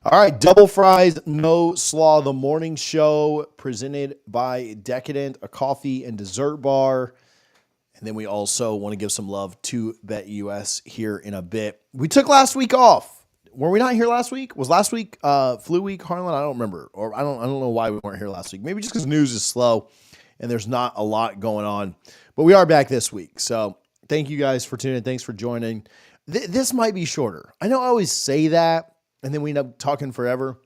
All right, double fries, no slaw, the morning show presented by Decadent, a coffee and dessert bar. And then we also want to give some love to Bet US here in a bit. We took last week off. Were we not here last week? Was last week flu week, Harlan? I don't remember. Or I don't know why we weren't here last week. Maybe just because news is slow and there's not a lot going on. But we are back this week. So thank you guys for tuning in. Thanks for joining. This might be shorter. I know I always say that, and then we end up talking forever.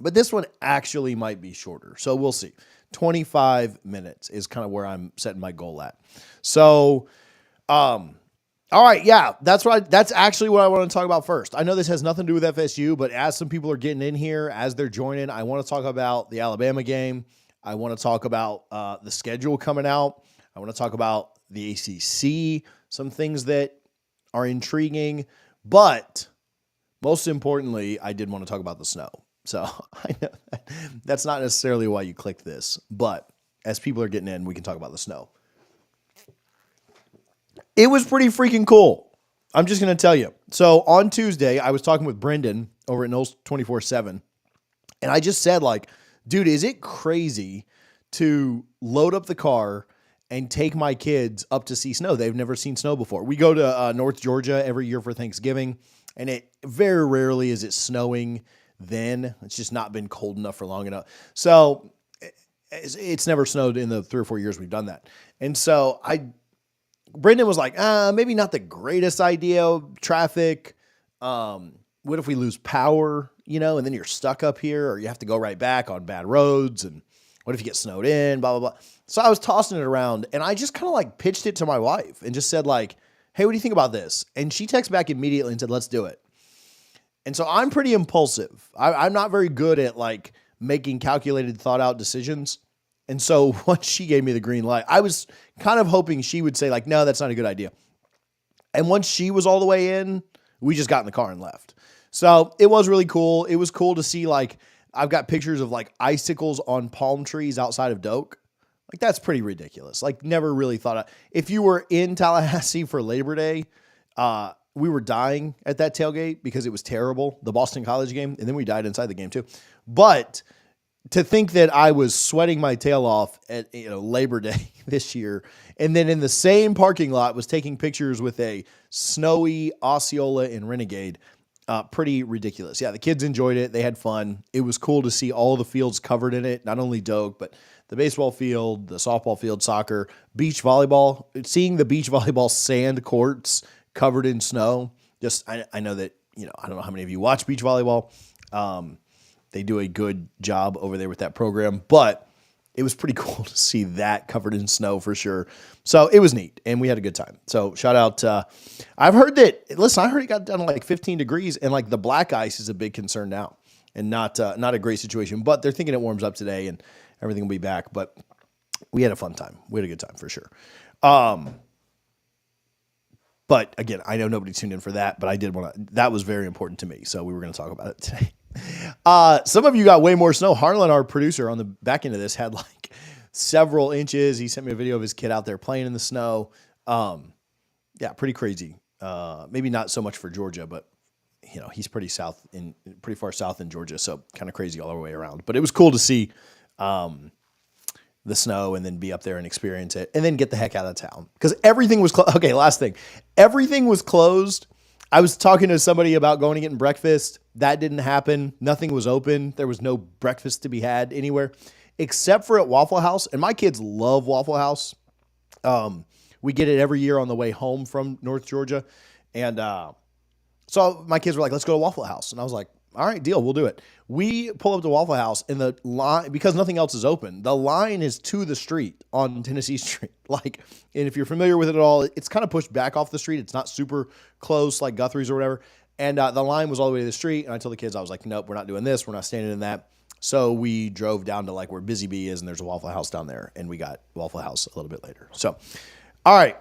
But this one actually might be shorter. So we'll see. 25 minutes is kind of where I'm setting my goal at. So, all right. Yeah, that's actually what I want to talk about first. I know this has nothing to do with FSU, but as some people are getting in here, as they're joining, I want to talk about the Alabama game. I want to talk about the schedule coming out. I want to talk about the ACC, some things that are intriguing, but most importantly, I did want to talk about the snow. So I know that's not necessarily why you clicked this, but as people are getting in, we can talk about the snow. It was pretty freaking cool. I'm just going to tell you. So on Tuesday, I was talking with Brendan over at Knowles 24/7, and I just said, like, dude, is it crazy to load up the car and take my kids up to see snow? They've never seen snow before. We go to North Georgia every year for Thanksgiving, and it very rarely is it snowing then. It's just not been cold enough for long enough. So it's never snowed in the 3 or 4 years we've done that. And so Brendan was like, maybe not the greatest idea, traffic. What if we lose power, and then you're stuck up here, or you have to go right back on bad roads? And what if you get snowed in, blah, blah, blah. So I was tossing it around, and I just kind of like pitched it to my wife and just said, like, hey, what do you think about this? And she texted back immediately and said, let's do it. And so I'm pretty impulsive. I'm not very good at like making calculated, thought out decisions. And so once she gave me the green light, I was kind of hoping she would say like, no, that's not a good idea. And once she was all the way in, we just got in the car and left. So it was really cool. It was cool to see, like, I've got pictures of like icicles on palm trees outside of Doak. Like, that's pretty ridiculous. Like, never really thought of, if you were in Tallahassee for Labor Day, we were dying at that tailgate because it was terrible, the Boston College game, and then we died inside the game too. But to think that I was sweating my tail off at Labor Day this year, and then in the same parking lot was taking pictures with a snowy Osceola and Renegade, pretty ridiculous. Yeah, the kids enjoyed it. They had fun. It was cool to see all the fields covered in it, not only Doak, but the baseball field, the softball field, soccer, beach volleyball. Seeing the beach volleyball sand courts covered in snow. Just, I know that, I don't know how many of you watch beach volleyball. They do a good job over there with that program, but it was pretty cool to see that covered in snow for sure. So it was neat, and we had a good time. So shout out. I heard it got down to like 15 degrees, and like the black ice is a big concern now, and not a great situation, but they're thinking it warms up today and everything will be back. But we had a fun time. We had a good time for sure. But again, I know nobody tuned in for that, but I did want to, that was very important to me. So we were going to talk about it today. Some of you got way more snow. Harlan, our producer on the back end of this, had like several inches. He sent me a video of his kid out there playing in the snow. Yeah, pretty crazy. Maybe not so much for Georgia, but he's pretty far south in Georgia. So kind of crazy all the way around, but it was cool to see, the snow and then be up there and experience it and then get the heck out of town because everything was closed. Okay, last thing. Everything was closed. I was talking to somebody about going and getting breakfast. That didn't happen. Nothing was open. There was no breakfast to be had anywhere except for at Waffle House. And my kids love Waffle House. We get it every year on the way home from North Georgia. And so my kids were like, let's go to Waffle House. And I was like, all right, deal. We'll do it. We pull up to Waffle House and the line, because nothing else is open, the line is to the street on Tennessee Street. Like, and if you're familiar with it at all, it's kind of pushed back off the street. It's not super close like Guthrie's or whatever. And the line was all the way to the street. And I told the kids, I was like, nope, we're not doing this. We're not standing in that. So we drove down to like where Busy Bee is and there's a Waffle House down there. And we got Waffle House a little bit later. So, all right.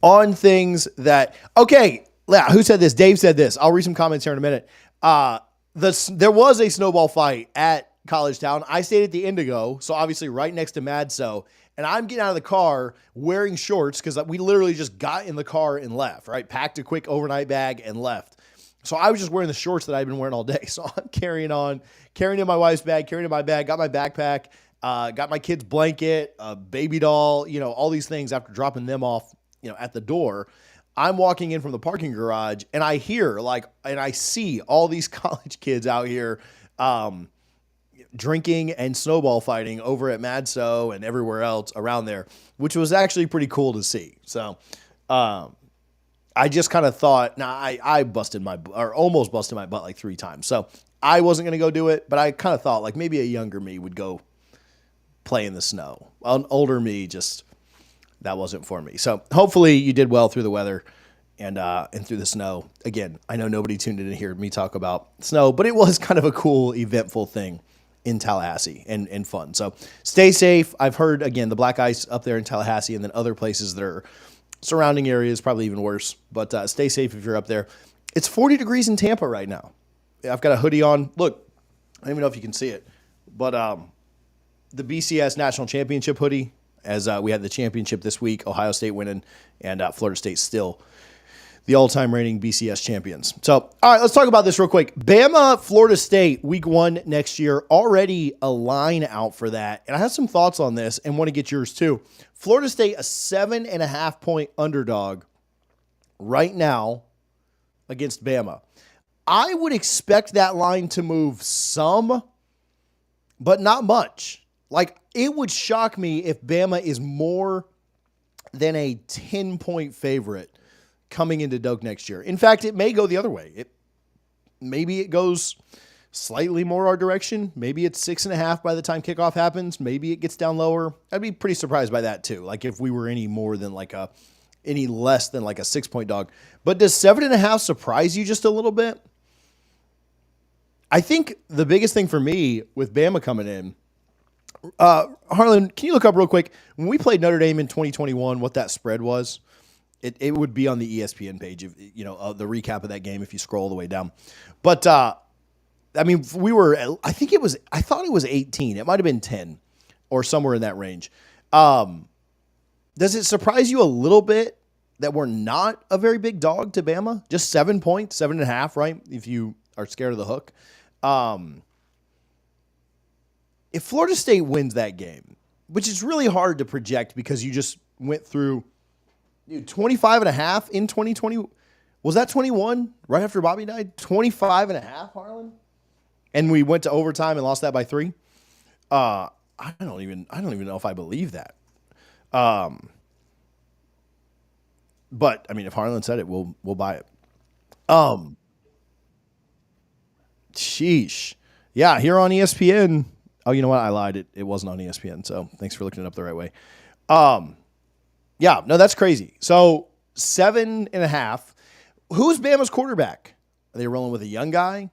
On things that, okay. Who said this? Dave said this. I'll read some comments here in a minute. There was a snowball fight at College Town. I stayed at the Indigo, so obviously right next to Madso, and I'm getting out of the car wearing shorts because we literally just got in the car and left, right? Packed a quick overnight bag and left. So I was just wearing the shorts that I've been wearing all day. So I'm carrying in my wife's bag, carrying in my bag, got my backpack, got my kid's blanket, a baby doll, all these things after dropping them off, at the door. I'm walking in from the parking garage and I hear and I see all these college kids out here, drinking and snowball fighting over at Madso and everywhere else around there, which was actually pretty cool to see. So, I just kind of thought, I busted almost busted my butt like 3 times. So I wasn't going to go do it, but I kind of thought like maybe a younger me would go play in the snow. An older me, that wasn't for me. So hopefully you did well through the weather and through the snow. Again, I know nobody tuned in to hear me talk about snow, but it was kind of a cool, eventful thing in Tallahassee and fun. So stay safe. I've heard, again, the black ice up there in Tallahassee and then other places that are surrounding areas, probably even worse, but stay safe if you're up there. It's 40 degrees in Tampa right now. I've got a hoodie on. Look, I don't even know if you can see it, but the BCS National Championship hoodie, as we had the championship this week, Ohio State winning, and Florida State still the all-time reigning BCS champions. So, all right, let's talk about this real quick. Bama, Florida State, week 1 next year, already a line out for that. And I have some thoughts on this and want to get yours too. Florida State, a 7.5-point underdog right now against Bama. I would expect that line to move some, but not much. Like, it would shock me if Bama is more than a 10-point favorite coming into Doak next year. In fact, it may go the other way. Maybe it goes slightly more our direction. Maybe it's 6.5 by the time kickoff happens. Maybe it gets down lower. I'd be pretty surprised by that too. Like if we were any less than like a 6-point dog. But does 7.5 surprise you just a little bit? I think the biggest thing for me with Bama coming in, Harlan, can you look up real quick when we played Notre Dame in 2021, what that spread was? It would be on the ESPN page, if the recap of that game if you scroll all the way down. But I thought it was 18. It might have been 10 or somewhere in that range. Does it surprise you a little bit that we're not a very big dog to Bama? Just 7 points, 7.5, right? If you are scared of the hook. If Florida State wins that game, which is really hard to project because you just went through 25.5 in 2020. Was that 21 right after Bobby died? 25.5, Harlan? And we went to overtime and lost that by 3. I don't even know if I believe that. But I mean, if Harlan said it, we'll buy it. Sheesh. Yeah, here on ESPN. Oh, you know what? I lied. It wasn't on ESPN. So thanks for looking it up the right way. Yeah, no, that's crazy. So 7.5. Who's Bama's quarterback? Are they rolling with a young guy?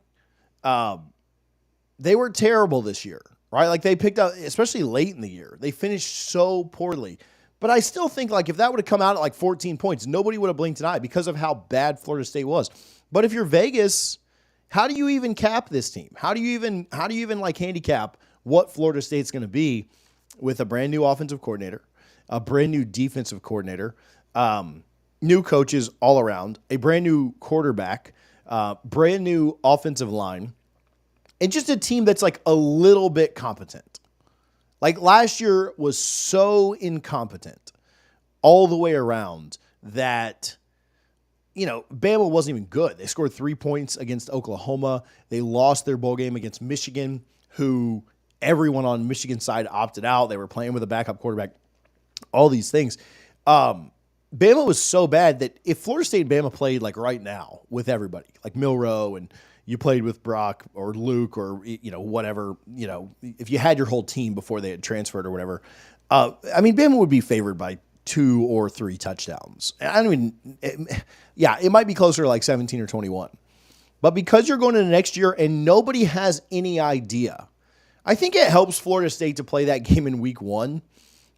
They were terrible this year, right? Like they picked up, especially late in the year. They finished so poorly. But I still think like if that would have come out at like 14 points, nobody would have blinked an eye because of how bad Florida State was. But if you're Vegas, how do you even cap this team? How do you even like handicap what Florida State's going to be with a brand new offensive coordinator, a brand new defensive coordinator, new coaches all around, a brand new quarterback, brand new offensive line, and just a team that's like a little bit competent. Like last year was so incompetent all the way around that, Bama wasn't even good. They scored 3 points against Oklahoma. They lost their bowl game against Michigan, who everyone on Michigan's side opted out. They were playing with a backup quarterback, all these things. Bama was so bad that if Florida State and Bama played like right now with everybody, like Monroe and you played with Brock or Luke or, whatever, if you had your whole team before they had transferred or whatever, Bama would be favored by 2 or 3 touchdowns. It might be closer to like 17 or 21. But because you're going into next year and nobody has any idea, I think it helps Florida State to play that game in week 1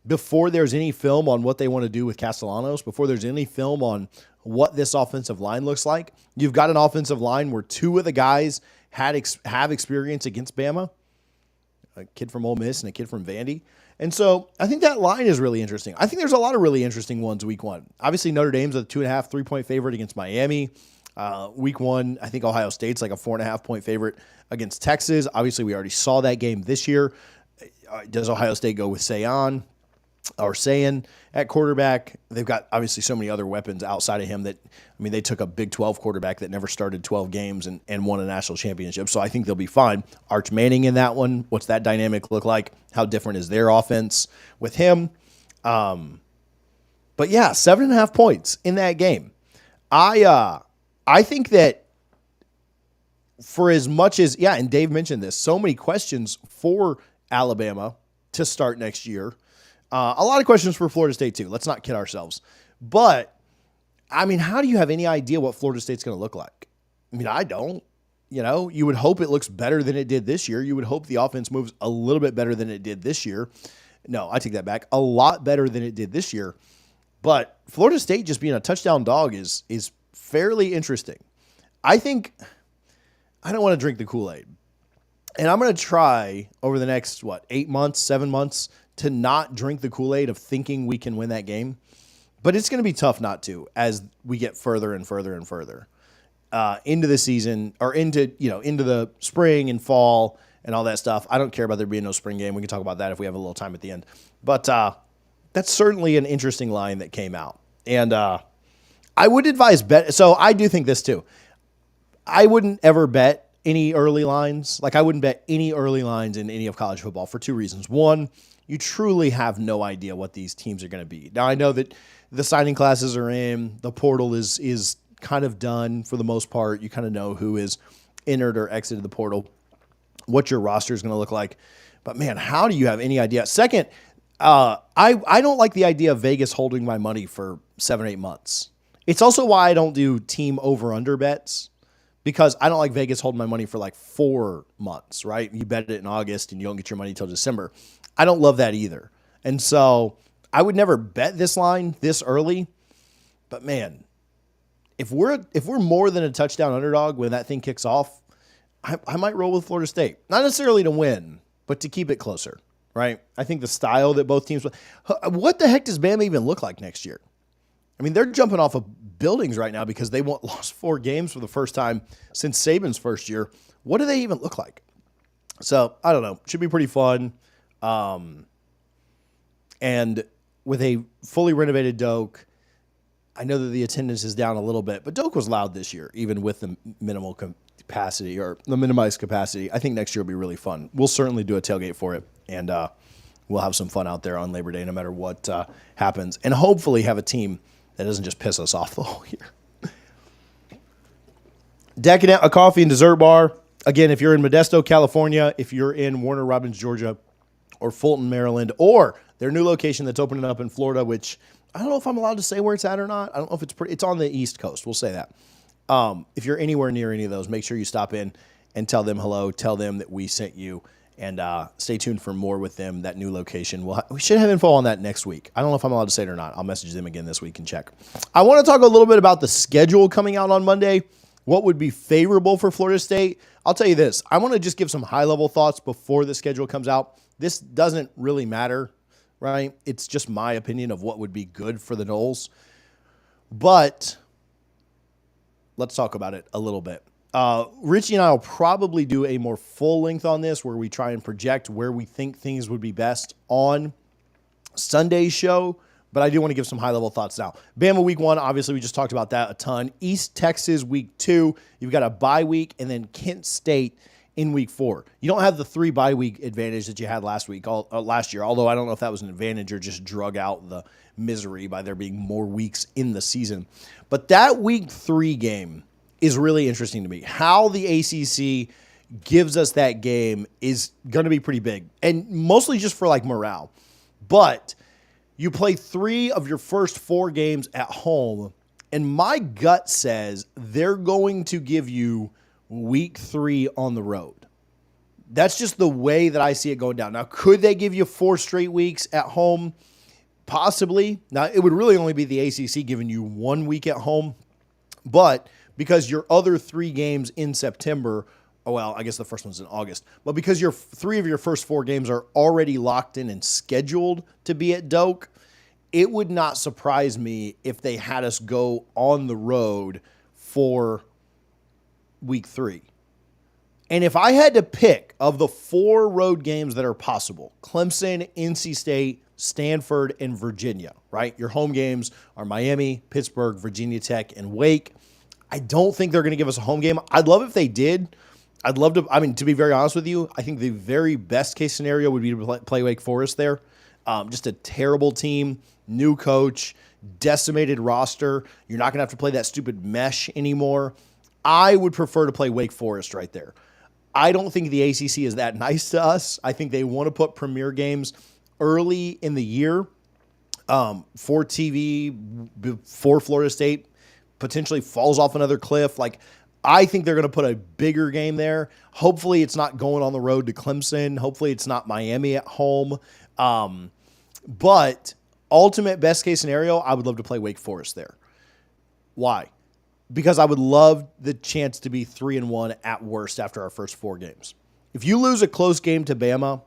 before there's any film on what they want to do with Castellanos, before there's any film on what this offensive line looks like. You've got an offensive line where 2 of the guys have experience against Bama, a kid from Ole Miss and a kid from Vandy. And so I think that line is really interesting. I think there's a lot of really interesting ones week 1. Obviously, Notre Dame's a 2.5, 3-point favorite against Miami. Week 1, I think Ohio State's like a 4.5-point favorite against Texas. Obviously, we already saw that game this year. Does Ohio State go with Sayan at quarterback? They've got obviously so many other weapons outside of him that, I mean, they took a Big 12 quarterback that never started 12 games and won a national championship. So I think they'll be fine. Arch Manning in that one. What's that dynamic look like? How different is their offense with him? But yeah, 7.5 points in that game. I think that for as much as, and Dave mentioned this, so many questions for Alabama to start next year. A lot of questions for Florida State too. Let's not kid ourselves. But, I mean, how do you have any idea what Florida State's going to look like? I mean, I don't. You would hope it looks better than it did this year. You would hope the offense moves a little bit better than it did this year. No, I take that back. A lot better than it did this year. But Florida State just being a touchdown dog is fairly interesting. I think I don't want to drink the Kool-Aid. And I'm going to try over the next, 8 months, 7 months, to not drink the Kool-Aid of thinking we can win that game. But it's going to be tough not to as we get further and further and further into the season or into the spring and fall and all that stuff. I don't care about there being no spring game. We can talk about that if we have a little time at the end. But that's certainly an interesting line that came out. And I would advise bet. So I do think this too. I wouldn't ever bet any early lines. Like I wouldn't bet any early lines in any of college football for two reasons. One, you truly have no idea what these teams are going to be. Now I know that the signing classes are in, the portal is kind of done for the most part. You kind of know who is entered or exited the portal, what your roster is going to look like. But man, how do you have any idea? Second, I don't like the idea of Vegas holding my money for 7 or 8 months. It's also why I don't do team over-under bets, because I don't like Vegas holding my money for like 4 months, right? You bet it in August and you don't get your money until December. I don't love that either. And so I would never bet this line this early. But man, if we're more than a touchdown underdog when that thing kicks off, I might roll with Florida State. Not necessarily to win, but to keep it closer, right? I think the style that both teams – what the heck does Bama even look like next year? I mean, they're jumping off of buildings right now because they lost 4 games for the first time since Saban's first year. What do they even look like? So, I don't know. Should be pretty fun. And with a fully renovated Doak, I know that the attendance is down a little bit, but Doak was loud this year, even with the minimal capacity or the minimized capacity. I think next year will be really fun. We'll certainly do a tailgate for it, and we'll have some fun out there on Labor Day no matter what happens, and hopefully have a team that doesn't just piss us off the whole year. Decadent, a coffee and dessert bar. Again, if you're in Modesto, California, if you're in Warner Robins, Georgia, or Fulton, Maryland, or their new location that's opening up in Florida, which I don't know if I'm allowed to say where it's at or not. I don't know if it's on the East Coast. We'll say that. If you're anywhere near any of those, make sure you stop in and tell them hello. Tell them that we sent you, and stay tuned for more with them, that new location. We should have info on that next week. I don't know if I'm allowed to say it or not. I'll message them again this week and check. I want to talk a little bit about the schedule coming out on Monday. What would be favorable for Florida State? I'll tell you this. I want to just give some high-level thoughts before the schedule comes out. This doesn't really matter, right? It's just my opinion of what would be good for the Noles. But let's talk about it a little bit. Richie and I will probably do a more full length on this where we try and project where we think things would be best on Sunday's show. But I do want to give some high-level thoughts now. Bama week 1, obviously we just talked about that a ton. East Texas week 2, you've got a bye week, and then Kent State in week 4. You don't have the 3 bye week advantage that you had last year, although I don't know if that was an advantage or just drug out the misery by there being more weeks in the season. But that week 3 game is really interesting to me. How the ACC gives us that game is going to be pretty big, and mostly just for like morale. But you play 3 of your first 4 games at home, and my gut says they're going to give you week 3 on the road. That's just the way that I see it going down. Now, could they give you 4 straight weeks at home? Possibly. Now, it would really only be the ACC giving you 1 week at home, but because your other 3 games in September, well, I guess the first one's in August, but because your 3 of your first 4 games are already locked in and scheduled to be at Doak, it would not surprise me if they had us go on the road for week 3. And if I had to pick of the 4 road games that are possible, Clemson, NC State, Stanford, and Virginia, right? Your home games are Miami, Pittsburgh, Virginia Tech, and Wake. I don't think they're going to give us a home game. I'd love if they did. I'd love to, to be very honest with you, I think the very best case scenario would be to play Wake Forest there. Just a terrible team, new coach, decimated roster. You're not going to have to play that stupid mesh anymore. I would prefer to play Wake Forest right there. I don't think the ACC is that nice to us. I think they want to put premier games early in the year for TV before Florida State potentially falls off another cliff. Like, I think they're going to put a bigger game there. Hopefully it's not going on the road to Clemson. Hopefully it's not Miami at home. But ultimate best case scenario, I would love to play Wake Forest there. Why? Because I would love the chance to be 3-1 at worst after our first 4 games. If you lose a close game to Bama,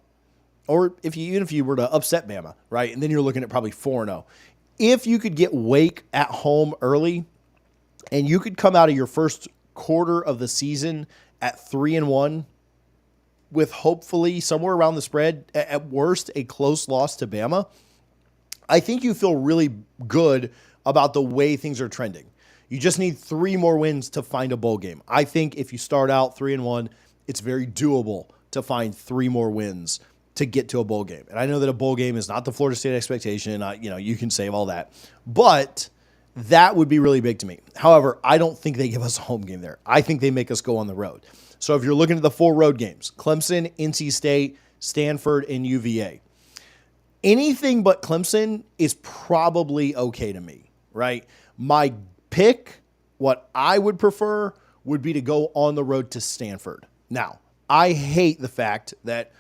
or even if you were to upset Bama, right, and then you're looking at probably 4-0. If you could get Wake at home early, and you could come out of your first quarter of the season at 3-1, with hopefully somewhere around the spread, at worst a close loss to Bama, I think you feel really good about the way things are trending. You just need 3 more wins to find a bowl game. I think if you start out 3-1, it's very doable to find 3 more wins to get to a bowl game. And I know that a bowl game is not the Florida State expectation. You can save all that. But that would be really big to me. However, I don't think they give us a home game there. I think they make us go on the road. So if you're looking at the 4 road games, Clemson, NC State, Stanford, and UVA, anything but Clemson is probably okay to me, right? My pick, what I would prefer, would be to go on the road to Stanford. Now, I hate the fact that,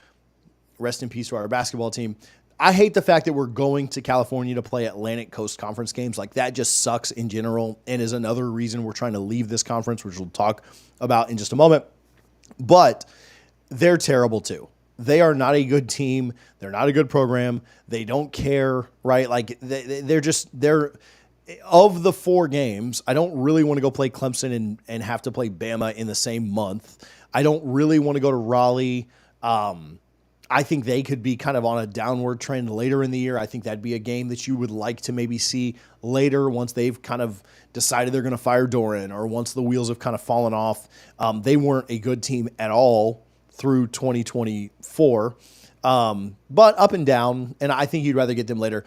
rest in peace to our basketball team, I hate the fact that we're going to California to play Atlantic Coast Conference games. Like, that just sucks in general and is another reason we're trying to leave this conference, which we'll talk about in just a moment. But they're terrible too. They are not a good team. They're not a good program. They don't care, right? Like, they're of the 4 games, I don't really want to go play Clemson and have to play Bama in the same month. I don't really want to go to Raleigh. I think they could be kind of on a downward trend later in the year. I think that'd be a game that you would like to maybe see later once they've kind of decided they're going to fire Doran, or once the wheels have kind of fallen off. They weren't a good team at all through 2024. But up and down, and I think you'd rather get them later.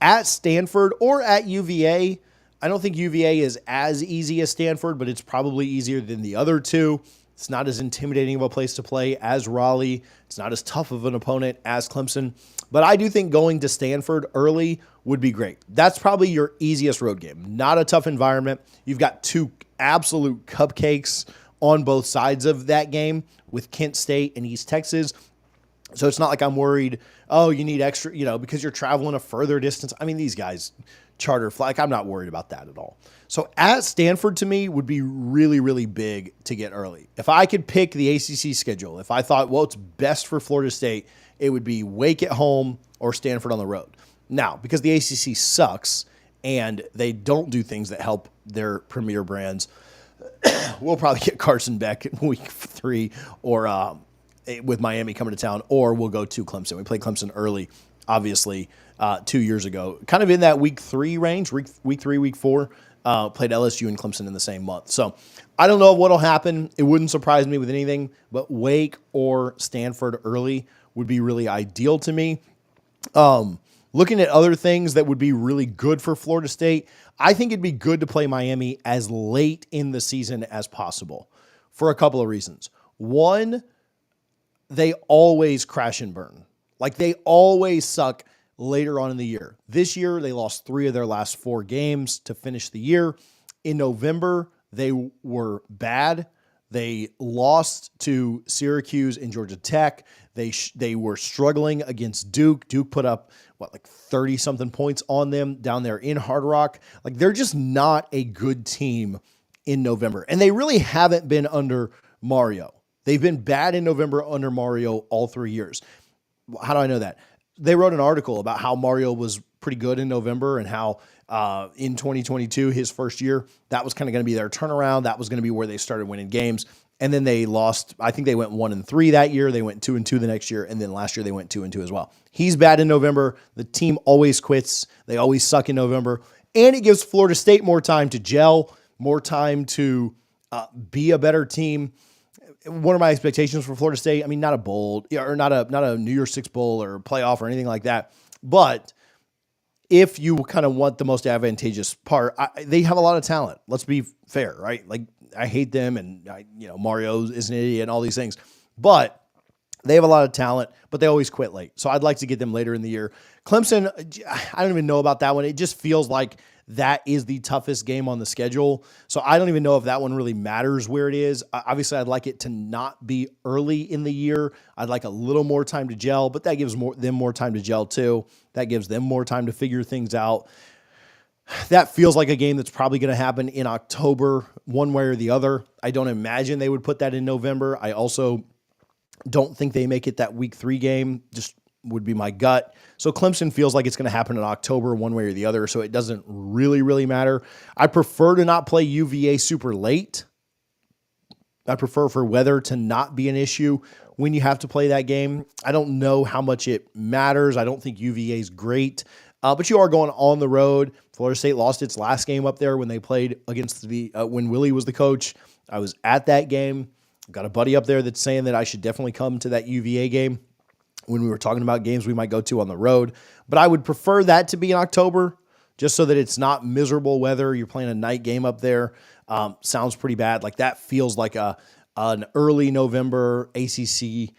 At Stanford or at UVA, I don't think UVA is as easy as Stanford, but it's probably easier than the other 2. It's not as intimidating of a place to play as Raleigh. It's not as tough of an opponent as Clemson. But I do think going to Stanford early would be great. That's probably your easiest road game. Not a tough environment. You've got 2 absolute cupcakes on both sides of that game with Kent State and East Texas. So it's not like I'm worried, you need extra, because you're traveling a further distance. I mean, these guys charter flight. I'm not worried about that at all. So at Stanford, to me, would be really, really big to get early. If I could pick the ACC schedule, if I thought, what's best for Florida State, it would be Wake at home or Stanford on the road. Now, because the ACC sucks and they don't do things that help their premier brands, we'll probably get Carson back in week 3 or with Miami coming to town, or we'll go to Clemson. We played Clemson early, obviously, 2 years ago, kind of in that week 3 range, week 3, week 4, played LSU and Clemson in the same month. So I don't know what'll happen. It wouldn't surprise me with anything, but Wake or Stanford early would be really ideal to me. Looking at other things that would be really good for Florida State, I think it'd be good to play Miami as late in the season as possible for a couple of reasons. One, they always crash and burn. Like, they always suck later on in the year. This year, they lost 3 of their last 4 games to finish the year. In November, they were bad. They lost to Syracuse and Georgia Tech. They were struggling against Duke. Duke put up, 30-something points on them down there in Hard Rock. Like, they're just not a good team in November. And they really haven't been under Mario. They've been bad in November under Mario all 3 years. How do I know that? They wrote an article about how Mario was pretty good in November and how in 2022, his first year. That was kind of going to be their turnaround. That was going to be where they started winning games. And then they lost. I think they went 1-3 that year. They went 2-2 the next year. And then last year they went 2-2 as well. He's bad in November. The team always quits. They always suck in November. And it gives Florida State more time to gel, more time to be a better team. One of my expectations for Florida State, I mean, not a bowl or not a New Year's Six bowl or playoff or anything like that. But if you kind of want the most advantageous part, they have a lot of talent. Let's be fair, right? Like, I hate them, and Mario is an idiot and all these things, but they have a lot of talent, but they always quit late. So I'd like to get them later in the year. Clemson, I don't even know about that one. It just feels like that is the toughest game on the schedule. So I don't even know if that one really matters where it is. Obviously, I'd like it to not be early in the year. I'd like a little more time to gel, but that gives them more time to gel too. That gives them more time to figure things out. That feels like a game that's probably going to happen in October, one way or the other. I don't imagine they would put that in November. I also don't think they make it that week 3 game, just would be my gut. So Clemson feels like it's going to happen in October, one way or the other, so it doesn't really matter. I prefer to not play UVA super late. I prefer for weather to not be an issue when you have to play that game. I don't know how much it matters. I don't think UVA is great. But you are going on the road. Florida State lost its last game up there when they played against when Willie was the coach. I was at that game. I've got a buddy up there that's saying that I should definitely come to that UVA game when we were talking about games we might go to on the road. But I would prefer that to be in October, just so that it's not miserable weather. You're playing a night game up there. Sounds pretty bad. Like, that feels like an early November ACC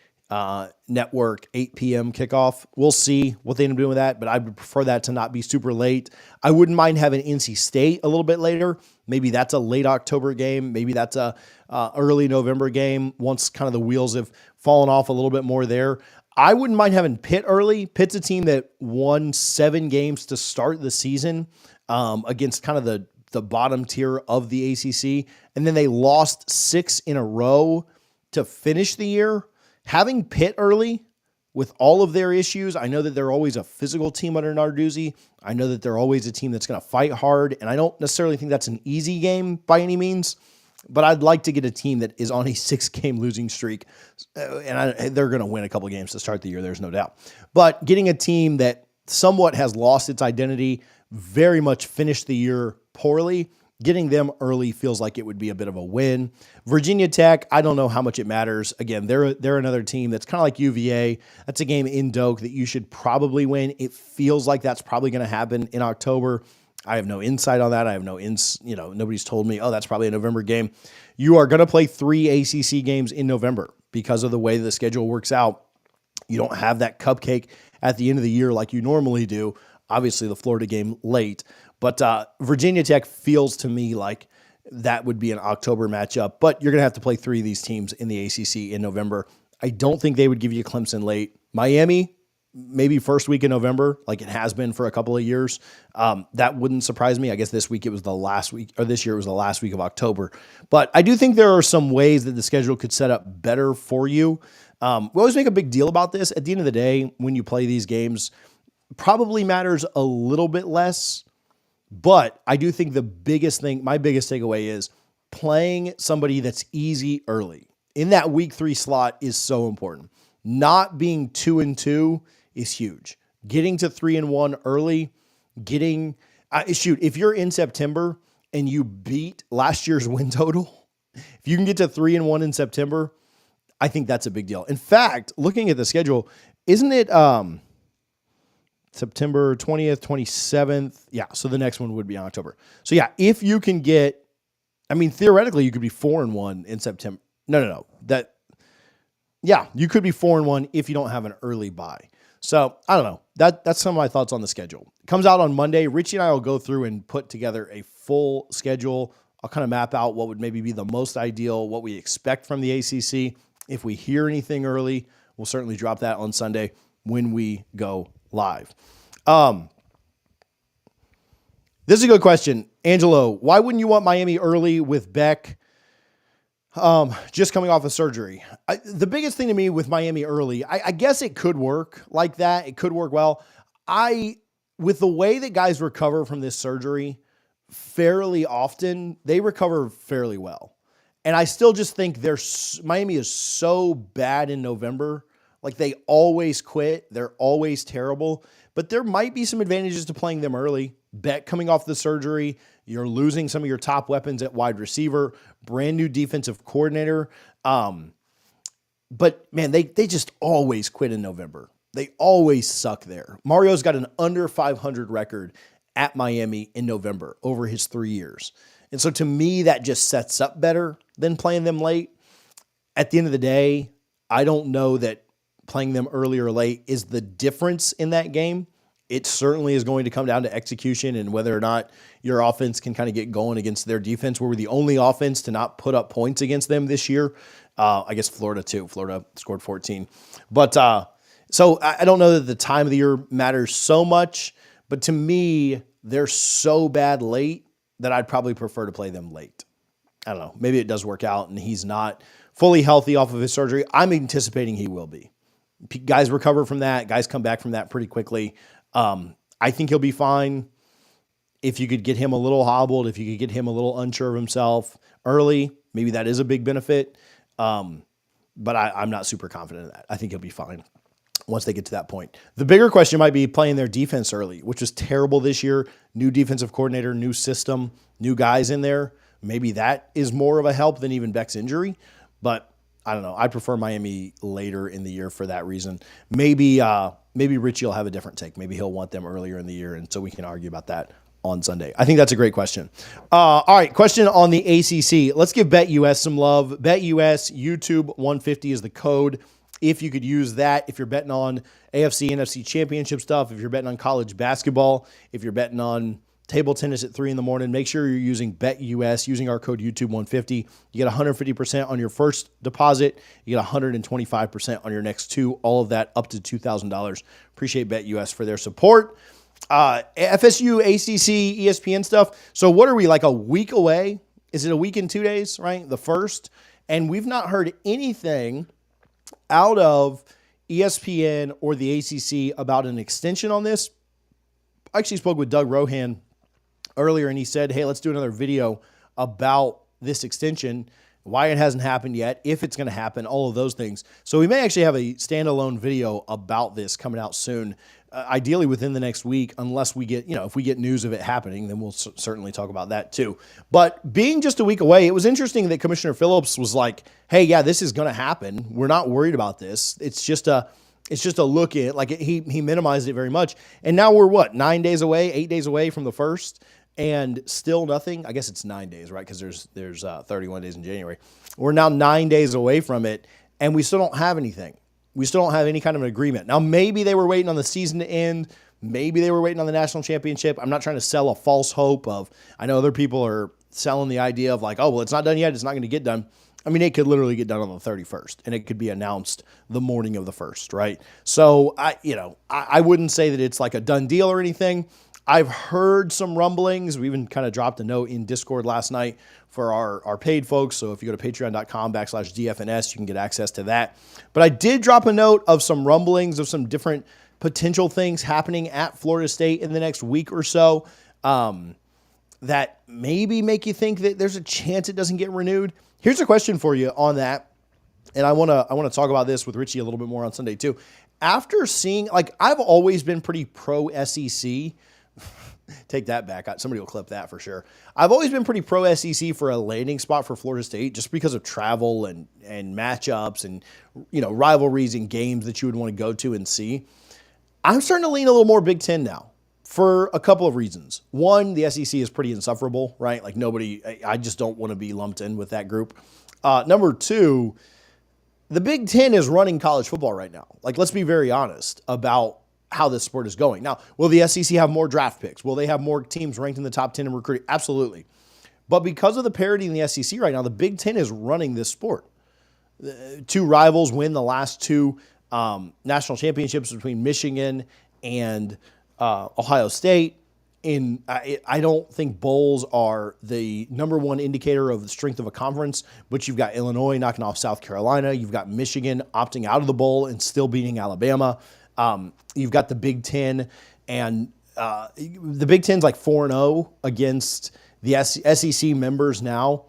network 8 p.m. kickoff. We'll see what they end up doing with that, but I would prefer that to not be super late. I wouldn't mind having NC State a little bit later. Maybe that's a late October game. Maybe that's a early November game once kind of the wheels have fallen off a little bit more there. I wouldn't mind having Pitt early. Pitt's a team that won 7 games to start the season against kind of the bottom tier of the ACC, and then they lost 6 in a row to finish the year. Having Pitt early with all of their issues, I know that they're always a physical team under Narduzzi. I know that they're always a team that's going to fight hard, and I don't necessarily think that's an easy game by any means, but I'd like to get a team that is on a 6-game losing streak, and they're going to win a couple games to start the year, there's no doubt. But getting a team that somewhat has lost its identity, very much finished the year poorly, getting them early feels like it would be a bit of a win. Virginia Tech, I don't know how much it matters. Again, they're another team that's kind of like UVA. That's a game in Doak that you should probably win. It feels like that's probably going to happen in October. I have no insight on that. I have nobody's told me, that's probably a November game. You are going to play 3 ACC games in November because of the way the schedule works out. You don't have that cupcake at the end of the year like you normally do. Obviously, the Florida game late. But Virginia Tech feels to me like that would be an October matchup. But you're going to have to play 3 of these teams in the ACC in November. I don't think they would give you Clemson late. Miami, maybe first week in November, like it has been for a couple of years. That wouldn't surprise me. I guess this week it was the last week, or this year it was the last week of October. But I do think there are some ways that the schedule could set up better for you. We always make a big deal about this. At the end of the day, when you play these games, probably matters a little bit less. But I do think my biggest takeaway is playing somebody that's easy early in that week 3 slot is so important. Not being 2-2 is huge. Getting to 3-1 early, if you're in September and you beat last year's win total, if you can get to 3-1 in September, I think that's a big deal. In fact, looking at the schedule, isn't it September 20th, 27th. Yeah, so the next one would be in October. So yeah, if you can get, theoretically you could be 4-1 in September. No. You could be 4-1 if you don't have an early bye. So I don't know. That's some of my thoughts on the schedule. It comes out on Monday. Richie and I will go through and put together a full schedule. I'll kind of map out what would maybe be the most ideal, what we expect from the ACC. If we hear anything early, we'll certainly drop that on Sunday when we go live. This is a good question. Angelo, why wouldn't you want Miami early with Beck just coming off of surgery? The biggest thing to me with Miami early, I guess it could work like that. It could work well. I with the way that guys recover from this surgery fairly often, they recover fairly well. And I still just think Miami is so bad in November. Like they always quit. They're always terrible. But there might be some advantages to playing them early. Bet coming off the surgery, you're losing some of your top weapons at wide receiver, brand new defensive coordinator. But man, they just always quit in November. They always suck there. Mario's got an under 500 record at Miami in November over his 3 years. And so to me, that just sets up better than playing them late. At the end of the day, I don't know that playing them early or late is the difference in that game. It certainly is going to come down to execution and whether or not your offense can kind of get going against their defense. We were the only offense to not put up points against them this year. I guess Florida too. Florida scored 14. But so I don't know that the time of the year matters so much. But to me, they're so bad late that I'd probably prefer to play them late. I don't know. Maybe it does work out and he's not fully healthy off of his surgery. I'm anticipating he will be. Guys recover from that. Guys come back from that pretty quickly. I think he'll be fine. If you could get him a little hobbled, if you could get him a little unsure of himself early, maybe that is a big benefit. But I'm not super confident in that. I think he'll be fine once they get to that point. The bigger question might be playing their defense early, which was terrible this year. New defensive coordinator, new system, new guys in there. Maybe that is more of a help than even Beck's injury. But I don't know. I prefer Miami later in the year for that reason. Maybe Richie will have a different take. Maybe he'll want them earlier in the year, and so we can argue about that on Sunday. I think that's a great question. All right, question on the ACC. Let's give BetUS some love. BetUS YouTube 150 is the code. If you could use that, if you're betting on AFC, NFC championship stuff, if you're betting on college basketball, if you're betting on table tennis at 3 a.m, make sure you're using BetUS, using our code YouTube150. You get 150% on your first deposit. You get 125% on your next two. All of that up to $2,000. Appreciate BetUS for their support. FSU, ACC, ESPN stuff. So what are we, like a week away? Is it a week and 2 days, right? The first. And we've not heard anything out of ESPN or the ACC about an extension on this. I actually spoke with Doug Rohan earlier, and he said, hey, let's do another video about this extension, why it hasn't happened yet, if it's going to happen, all of those things. So we may actually have a standalone video about this coming out soon, ideally within the next week, unless we get, if we get news of it happening, then we'll certainly talk about that too. But being just a week away, it was interesting that Commissioner Phillips was like, hey, yeah, this is going to happen. We're not worried about this. It's just a look at, like, he minimized it very much. And now we're 8 days away from the first, and still nothing. I guess it's 9 days, right? Because there's 31 days in January. We're now 9 days away from it, and we still don't have anything. We still don't have any kind of an agreement. Now, maybe they were waiting on the season to end. Maybe they were waiting on the national championship. I'm not trying to sell a false hope of, I know other people are selling the idea of like, oh, well, it's not done yet. It's not going to get done. I mean, it could literally get done on the 31st, and it could be announced the morning of the 1st, right? So, I wouldn't say that it's like a done deal or anything. I've heard some rumblings. We even kind of dropped a note in Discord last night for our paid folks. So if you go to patreon.com/DFNS, you can get access to that. But I did drop a note of some rumblings of some different potential things happening at Florida State in the next week or so that maybe make you think that there's a chance it doesn't get renewed. Here's a question for you on that. And I want to talk about this with Richie a little bit more on Sunday too. After seeing, like, I've always been pretty pro SEC. Take that back. Somebody will clip that for sure. I've always been pretty pro SEC for a landing spot for Florida State, just because of travel and matchups and, rivalries and games that you would want to go to and see. I'm starting to lean a little more Big Ten now for a couple of reasons. One, the SEC is pretty insufferable, right? Like I just don't want to be lumped in with that group. Number two, the Big Ten is running college football right now. Like, let's be very honest about how this sport is going. Now, will the SEC have more draft picks? Will they have more teams ranked in the top 10 in recruiting? Absolutely. But because of the parity in the SEC right now, the Big Ten is running this sport. Two rivals win the last two national championships between Michigan and Ohio State. I don't think bowls are the number one indicator of the strength of a conference, but you've got Illinois knocking off South Carolina. You've got Michigan opting out of the bowl and still beating Alabama. You've got the Big Ten and the Big Ten's like 4-0 against the SEC members now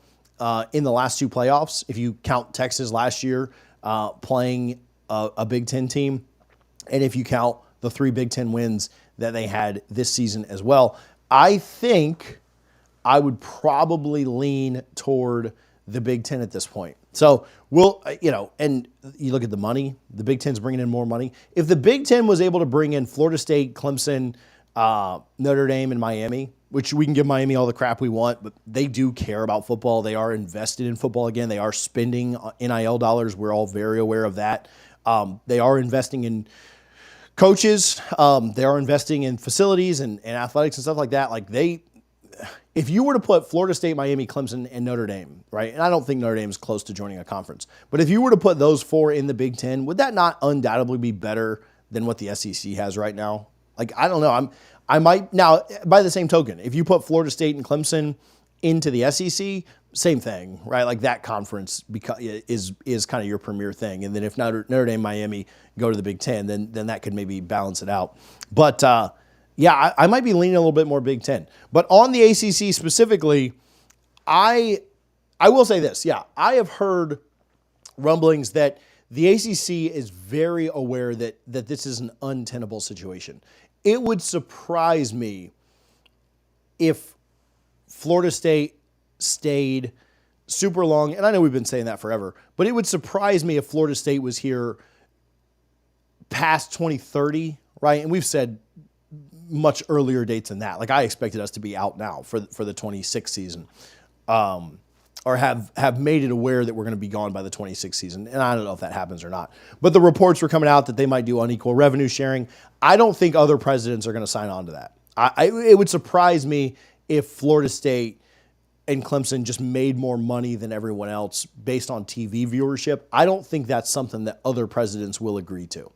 in the last two playoffs. If you count Texas last year playing a Big Ten team, and if you count the 3 Big Ten wins that they had this season as well, I think I would probably lean toward the Big Ten at this point. So and you look at the money, the Big Ten's bringing in more money. If the Big Ten was able to bring in Florida State, Clemson, Notre Dame, and Miami, which we can give Miami all the crap we want, but they do care about football. They are invested in football again. They are spending NIL dollars. We're all very aware of that. They are investing in coaches. They are investing in facilities and athletics and stuff like that. If you were to put Florida State, Miami, Clemson, and Notre Dame, right? And I don't think Notre Dame is close to joining a conference, but if you were to put those 4 in the Big Ten, would that not undoubtedly be better than what the SEC has right now? I don't know. I might now. By the same token, if you put Florida State and Clemson into the SEC, same thing, right? That conference is kind of your premier thing. And then if Notre Dame, Miami go to the Big Ten, then that could maybe balance it out. But I might be leaning a little bit more Big Ten. But on the ACC specifically, I will say this. Yeah, I have heard rumblings that the ACC is very aware that this is an untenable situation. It would surprise me if Florida State stayed super long, and I know we've been saying that forever, but it would surprise me if Florida State was here past 2030, right? And we've said much earlier dates than that. I expected us to be out now for the 26th season, or have made it aware that we're going to be gone by the 26th season. And I don't know if that happens or not. But the reports were coming out that they might do unequal revenue sharing. I don't think other presidents are going to sign on to that. It would surprise me if Florida State and Clemson just made more money than everyone else based on TV viewership. I don't think that's something that other presidents will agree to.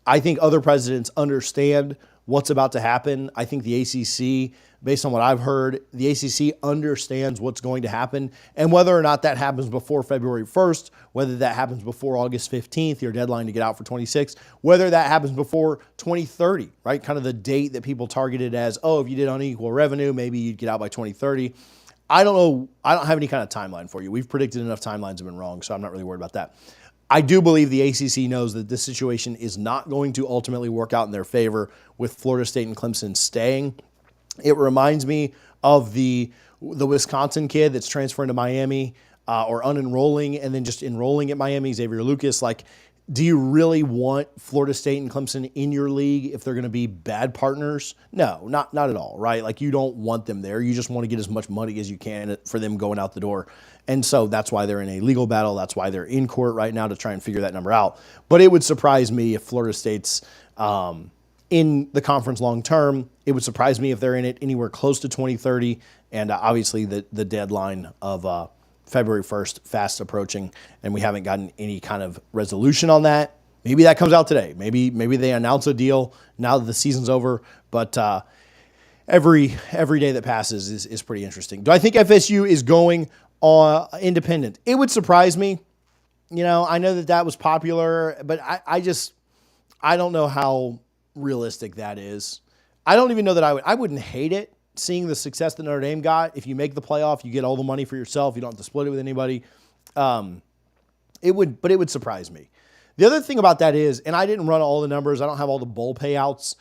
I think other presidents understand what's about to happen. I think the ACC, based on what I've heard, the ACC understands what's going to happen. And whether or not that happens before February 1st, whether that happens before August 15th, your deadline to get out for 26, whether that happens before 2030, right? Kind of the date that people targeted as, if you did unequal revenue, maybe you'd get out by 2030. I don't know. I don't have any kind of timeline for you. We've predicted enough timelines have been wrong, so I'm not really worried about that. I do believe the ACC knows that this situation is not going to ultimately work out in their favor with Florida State and Clemson staying. It reminds me of the Wisconsin kid that's transferring to Miami or unenrolling and then just enrolling at Miami, Xavier Lucas. Do you really want Florida State and Clemson in your league if they're going to be bad partners? No, not at all, right? You don't want them there. You just want to get as much money as you can for them going out the door. And so that's why they're in a legal battle. That's why they're in court right now to try and figure that number out. But it would surprise me if Florida State's in the conference long term. It would surprise me if they're in it anywhere close to 2030. And obviously the deadline of February 1st fast approaching, and we haven't gotten any kind of resolution on that. Maybe that comes out today. Maybe they announce a deal now that the season's over. But every day that passes is pretty interesting. Do I think FSU is going independent? It would surprise me. I know that was popular, but I don't know how realistic that is. I don't even know that I wouldn't hate it. Seeing the success that Notre Dame got, if you make the playoff, you get all the money for yourself. You don't have to split it with anybody. It would surprise me. The other thing about that is, and I didn't run all the numbers. I don't have all the bowl payouts.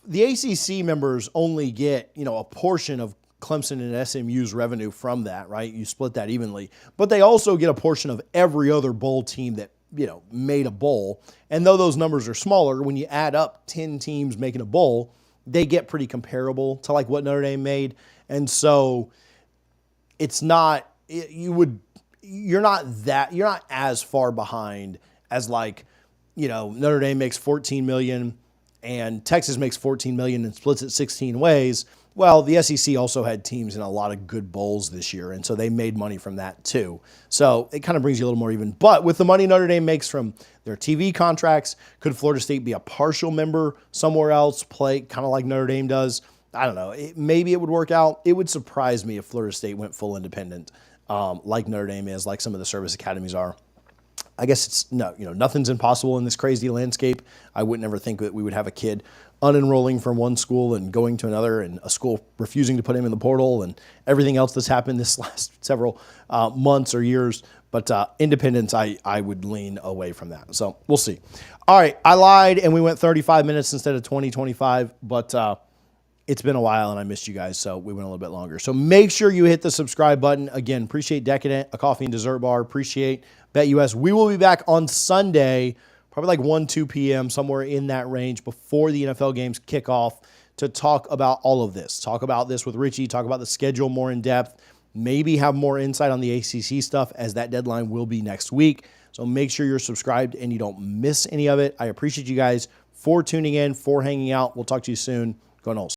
The ACC members only get, a portion of Clemson and SMU's revenue from that, right? You split that evenly, but they also get a portion of every other bowl team that, made a bowl. And though those numbers are smaller, when you add up 10 teams making a bowl, they get pretty comparable to what Notre Dame made. And so it's not, you're not as far behind as Notre Dame makes $14 million and Texas makes $14 million and splits it 16 ways. Well, the SEC also had teams in a lot of good bowls this year, and so they made money from that too. So it kind of brings you a little more even. But with the money Notre Dame makes from their TV contracts, could Florida State be a partial member somewhere else, play kind of like Notre Dame does? I don't know. Maybe it would work out. It would surprise me if Florida State went full independent, like Notre Dame is, like some of the service academies are. I guess it's nothing's impossible in this crazy landscape. I would never think that we would have a kid unenrolling from one school and going to another, and a school refusing to put him in the portal, and everything else that's happened this last several months or years. But independence, I would lean away from that. So we'll see. All right, I lied, and we went 35 minutes instead of 25, but it's been a while, and I missed you guys, so we went a little bit longer. So make sure you hit the subscribe button. Again, appreciate Decadent, a coffee and dessert bar. Appreciate BetUS. We will be back on Sunday, probably like 1, 2 p.m., somewhere in that range before the NFL games kick off, to talk about all of this. Talk about this with Richie, talk about the schedule more in depth, maybe have more insight on the ACC stuff, as that deadline will be next week. So make sure you're subscribed and you don't miss any of it. I appreciate you guys for tuning in, for hanging out. We'll talk to you soon. Go Noles.